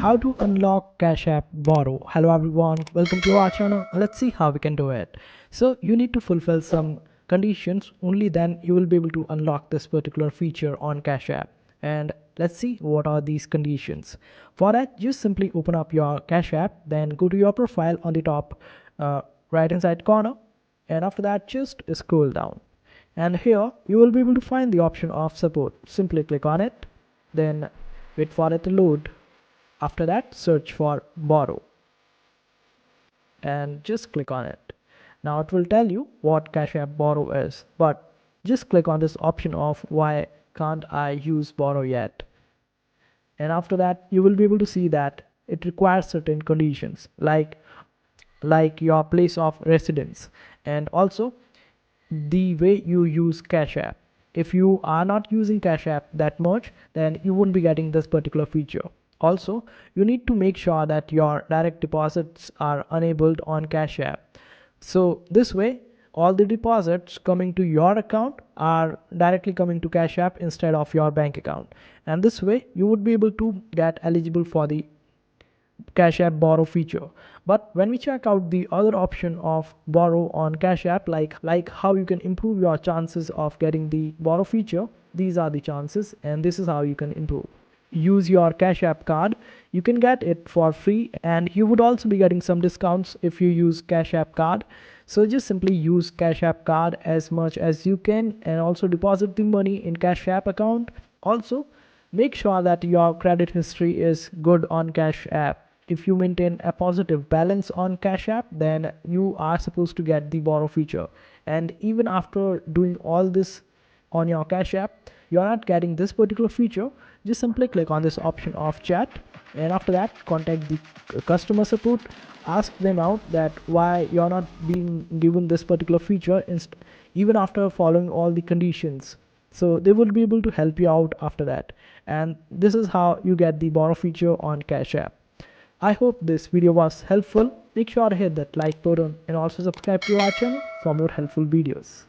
How to unlock Cash App Borrow. Hello everyone, welcome to our channel. Let's see how we can do it. So you need to fulfill some conditions, only then you will be able to unlock this particular feature on Cash App. And let's see what are these conditions. For that, just simply open up your Cash App, then go to your profile on the top right hand side corner, and after that just scroll down. And here you will be able to find the option of support. Simply click on it, then wait for it to load. After that, search for borrow and just click on it. Now it will tell you what Cash App Borrow is, but just click on this option of why can't I use borrow yet. And after that, you will be able to see that it requires certain conditions like your place of residence and also the way you use Cash App. If you are not using Cash App that much, then you won't be getting this particular feature. Also, you need to make sure that your direct deposits are enabled on Cash App. So this way, all the deposits coming to your account are directly coming to Cash App instead of your bank account. And this way, you would be able to get eligible for the Cash App Borrow feature. But when we check out the other option of borrow on Cash App, like how you can improve your chances of getting the borrow feature, these are the chances and this is how you can improve. Use your Cash App card, you can get it for free, and you would also be getting some discounts if you use Cash App card. So just simply use Cash App card as much as you can and also deposit the money in Cash App account. Also, make sure that your credit history is good on Cash App. If you maintain a positive balance on Cash App, then you are supposed to get the borrow feature. And even after doing all this on your Cash App, you are not getting this particular feature, just simply click on this option of chat, and after that contact the customer support. Ask them out that why you're not being given this particular feature even after following all the conditions. So they will be able to help you out after that. And this is how you get the borrow feature on Cash App. I hope this video was helpful. Make sure to hit that like button and also subscribe to our channel for more helpful videos.